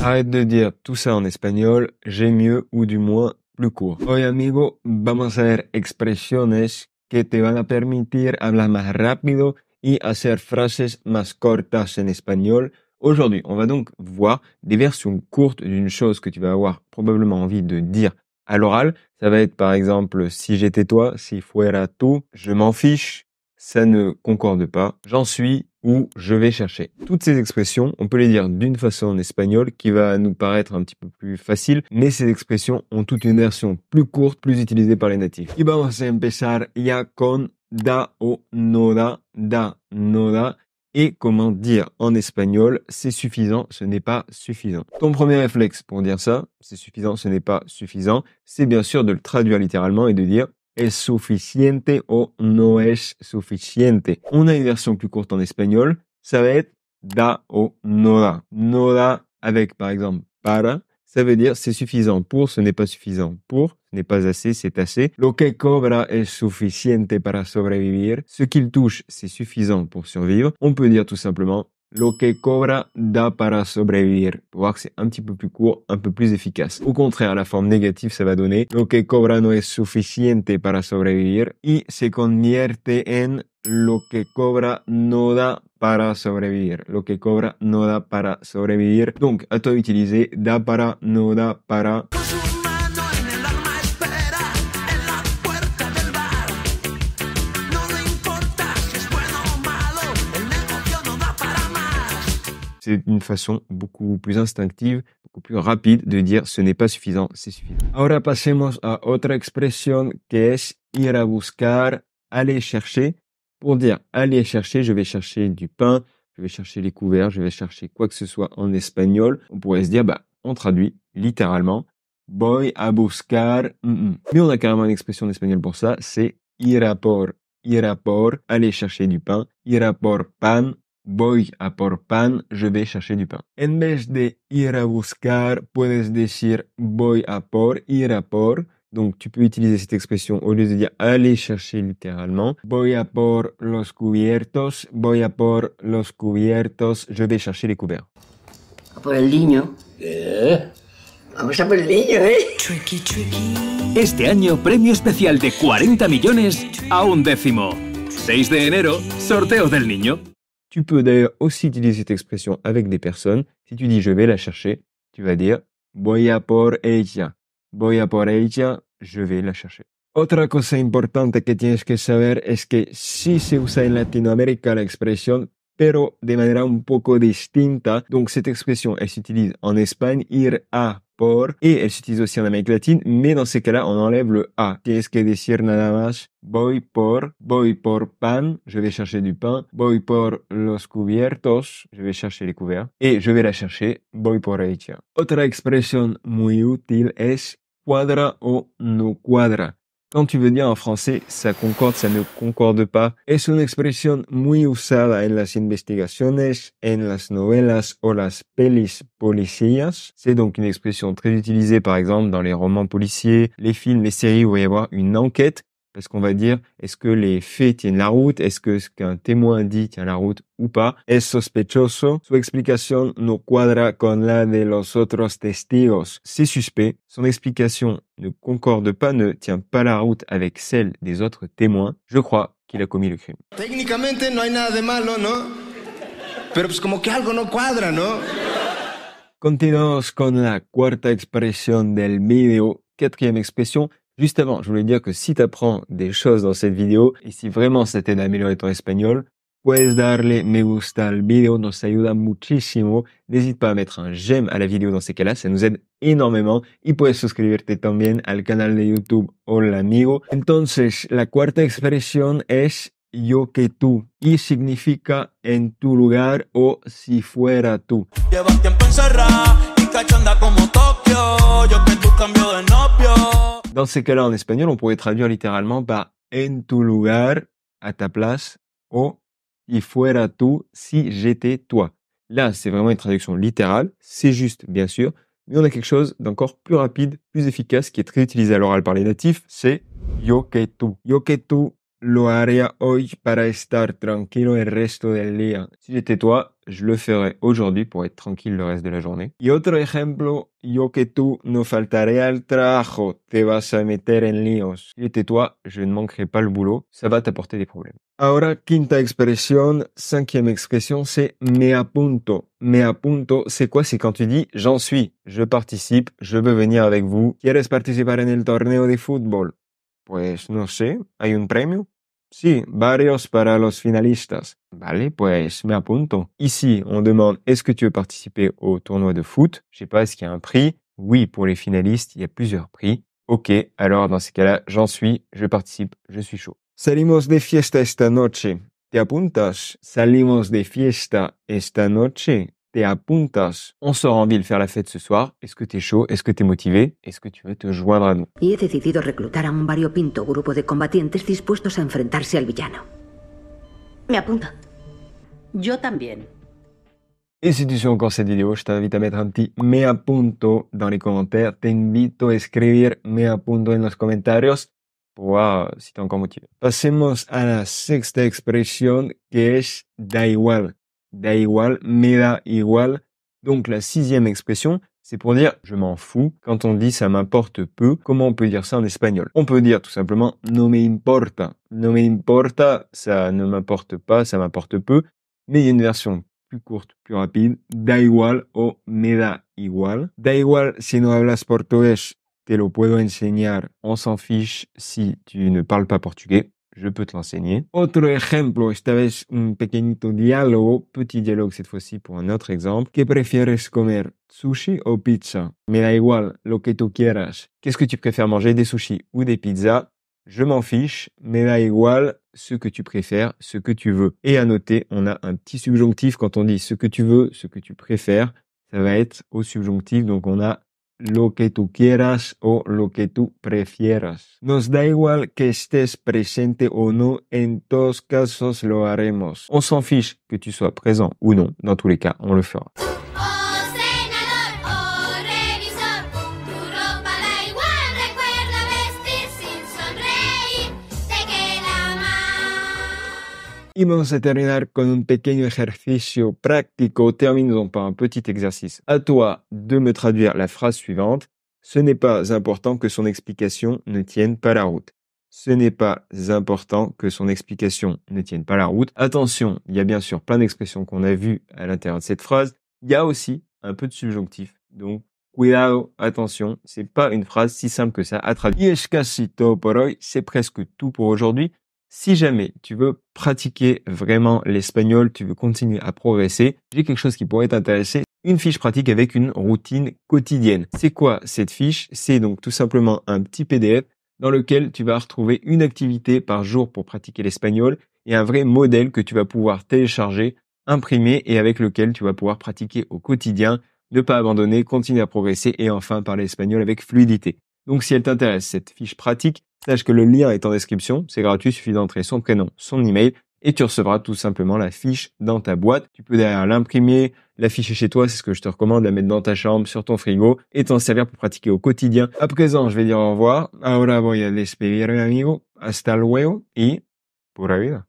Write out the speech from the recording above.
Arrête de dire tout ça en espagnol, j'ai mieux ou du moins plus court. Hoy amigo, vamos a ver expresiones que te van a permitir hablar más rápido y hacer frases más cortas en espagnol. Aujourd'hui, on va donc voir des versions courtes d'une chose que tu vas avoir probablement envie de dire à l'oral. Ça va être par exemple si j'étais toi, si fuera tú, je m'en fiche, ça ne concorde pas, j'en suis ou je vais chercher. Toutes ces expressions, on peut les dire d'une façon en espagnol qui va nous paraître un petit peu plus facile, mais ces expressions ont toute une version plus courte, plus utilisée par les natifs. Y vamos a empezar ya con da o no da. Et comment dire en espagnol, c'est suffisant, ce n'est pas suffisant. Ton premier réflexe pour dire ça, c'est suffisant, ce n'est pas suffisant, c'est bien sûr de le traduire littéralement et de dire es suficiente o no es suficiente. On a une version plus courte en espagnol, ça va être da o no da. No da avec par exemple para, ça veut dire c'est suffisant pour, ce n'est pas suffisant pour, ce n'est pas assez, c'est assez. Lo que cobra es suficiente para sobrevivir. Ce qu'il touche, c'est suffisant pour survivre. On peut dire tout simplement lo que cobra da para sobrevivir. Pour voir que c'est un petit peu plus court, un peu plus efficace. Au contraire, la forme négative, ça va donner lo que cobra no es suficiente para sobrevivir y se convierte en lo que cobra no da para sobrevivir. Lo que cobra no da para sobrevivir. Donc, à toi d'utiliser da para, no da para. C'est une façon beaucoup plus instinctive, beaucoup plus rapide de dire ce n'est pas suffisant, c'est suffisant. Ahora pasemos a otra expresión que es ir a buscar, aller chercher. Pour dire aller chercher, je vais chercher du pain, je vais chercher les couverts, je vais chercher quoi que ce soit en espagnol. On pourrait se dire, on traduit littéralement voy a buscar. Mais on a carrément une expression en espagnol pour ça, c'est ir a por, aller chercher du pain, ir a por pan. Voy a por pan, je vais chercher du pain. En vez de ir a buscar, puedes decir voy a por, ir a por. Donc, tu peux utiliser cette expression au lieu de dire aller chercher littéralement. Voy a por los cubiertos, je vais chercher les couverts. A por el niño. Vamos a por el niño, Tricky. Este año, premio especial de 40 millones a un décimo. 6 de enero, sorteo del niño. Tu peux d'ailleurs aussi utiliser cette expression avec des personnes. Si tu dis je vais la chercher, tu vas dire voy a por ella, je vais la chercher. Otra cosa importante que tienes que saber es que sí se usa en Latinoamérica la expresión, pero de manera un poco distinta. Donc cette expression, elle s'utilise en Espagne, ir a por, et elle s'utilise aussi en Amérique latine, mais dans ces cas-là, on enlève le a. Tienes que decir nada más voy por pan, je vais chercher du pain, voy por los cubiertos, je vais chercher les couverts, et je vais la chercher, voy por ella. Otra expresión muy útil es cuadra o no cuadra. Quand tu veux dire en français, ça concorde, ça ne concorde pas. Es una expresión muy usada en las investigaciones, en las novelas o las pelis policías. C'est donc une expression très utilisée, par exemple, dans les romans policiers, les films, les séries où il va y avoir une enquête. Parce qu'on va dire, est-ce que les faits tiennent la route? Est-ce que ce qu'un témoin dit tient la route ou pas? Es sospechoso. Su explicación no cuadra con la de los otros testigos. C'est suspect. Son explication ne concorde pas, ne tient pas la route avec celle des autres témoins. Je crois qu'il a commis le crime. Técnicamente no hay nada de malo, ¿no? Pero pues como que algo no cuadra, ¿no? Continuamos con la cuarta expresión del video. Quatrième expression. Juste avant, je voulais dire que si tu apprends des choses dans cette vidéo et si vraiment ça t'aide à améliorer ton espagnol, puedes darle me gusta al video, nos ayuda muchísimo. N'hésite pas à mettre un j'aime à la vidéo dans ces cas-là, ça nous aide énormément. Y puedes suscribirte también al canal de YouTube Hola Amigo. Entonces, la cuarta expresión es yo que tú y significa en tu lugar o si fuera tú. Llevas tiempo encerrada y cachonda como Tokio, yo que tú cambio de novio. Dans ces cas-là, en espagnol, on pourrait traduire littéralement par en tu lugar, à ta place, o si fuera tú, si j'étais toi. Là, c'est vraiment une traduction littérale, c'est juste, bien sûr, mais on a quelque chose d'encore plus rapide, plus efficace, qui est très utilisé à l'oral par les natifs, c'est yo que tú. Yo que tú lo haría hoy para estar tranquilo el resto del día. Si j'étais toi, je le ferais aujourd'hui pour être tranquille le reste de la journée. Y otro ejemplo, yo que tú no faltaré al trabajo, te vas a meter en líos. Si j'étais toi, je ne manquerai pas le boulot, ça va t'apporter des problèmes. Ahora, quinta expresión, cinquième expression, c'est me apunto. Me apunto, c'est quoi? C'est quand tu dis j'en suis, je participe, je veux venir avec vous. ¿Quieres participar en el torneo de fútbol? Pues no sé, ¿hay un premio? Sí, varios para los finalistas. Vale, pues me apunto. Ici, on demande est-ce que tu veux participer au tournoi de foot? Je sais pas, est-ce qu'il y a un prix? Oui, pour les finalistes, il y a plusieurs prix. Ok, alors dans ces cas-là, j'en suis, je participe, je suis chaud. Salimos de fiesta esta noche. ¿Te apuntas? Salimos de fiesta esta noche. ¿Te apuntas? On sort en ville faire la fête ce soir. Est-ce que t'es chaud? Est-ce que t'es motivé? Est-ce que tu veux te joindre à nous? Y he decidido reclutar a un variopinto grupo de combatientes dispuestos a enfrentarse al villano. Me apunta. Yo también. Et si tu suis encore cette vidéo, je t'invite à mettre un petit me apunto dans les commentaires. Te invito a escribir me apunto en los comentarios pour voir si t'es encore motivé. Pasemos a la sexta expresión que es da igual. Da igual, me da igual. Donc la sixième expression, c'est pour dire je m'en fous. Quand on dit ça m'importe peu, comment on peut dire ça en espagnol? On peut dire tout simplement no me importa. No me importa, ça ne m'importe pas, ça m'importe peu. Mais il y a une version plus courte, plus rapide. Da igual o me da igual. Da igual si no hablas portugués, te lo puedo enseñar. On s'en fiche si tu ne parles pas portugais. Je peux te l'enseigner. Otro ejemplo, esta vez un pequeñito diálogo, petit dialogue cette fois-ci pour un autre exemple. ¿Qué prefieres comer? ¿Sushi o pizza? Me da igual, lo que tú quieras. Qu'est-ce que tu préfères manger, des sushis ou des pizzas? Je m'en fiche, me da igual, ce que tu préfères, ce que tu veux. Et à noter, on a un petit subjonctif quand on dit ce que tu veux, ce que tu préfères. Ça va être au subjonctif, donc on a lo que tú quieras o lo que tú prefieras. Nos da igual que estés presente o no, en todos casos lo haremos. On s'en fiche que tu sois présent ou non, dans tous les cas, on le fera. Y vamos a terminar con un pequeño ejercicio práctico. Terminons par un petit exercice. À toi de me traduire la phrase suivante. Ce n'est pas important que son explication ne tienne pas la route. Ce n'est pas important que son explication ne tienne pas la route. Attention, il y a bien sûr plein d'expressions qu'on a vues à l'intérieur de cette phrase. Il y a aussi un peu de subjonctif. Donc, cuidado, attention, c'est pas une phrase si simple que ça à traduire. Y es casi todo por hoy. C'est presque tout pour aujourd'hui. Si jamais tu veux pratiquer vraiment l'espagnol, tu veux continuer à progresser, j'ai quelque chose qui pourrait t'intéresser, une fiche pratique avec une routine quotidienne. C'est quoi cette fiche? C'est donc tout simplement un petit PDF dans lequel tu vas retrouver une activité par jour pour pratiquer l'espagnol et un vrai modèle que tu vas pouvoir télécharger, imprimer et avec lequel tu vas pouvoir pratiquer au quotidien, ne pas abandonner, continuer à progresser et enfin parler espagnol avec fluidité. Donc si elle t'intéresse, cette fiche pratique, sache que le lien est en description, c'est gratuit, il suffit d'entrer son prénom, son email et tu recevras tout simplement la fiche dans ta boîte. Tu peux derrière l'imprimer, l'afficher chez toi, c'est ce que je te recommande, la mettre dans ta chambre, sur ton frigo et t'en servir pour pratiquer au quotidien. À présent, je vais dire au revoir. Ahora voy a despedirme, amigo. Hasta luego y pura vida.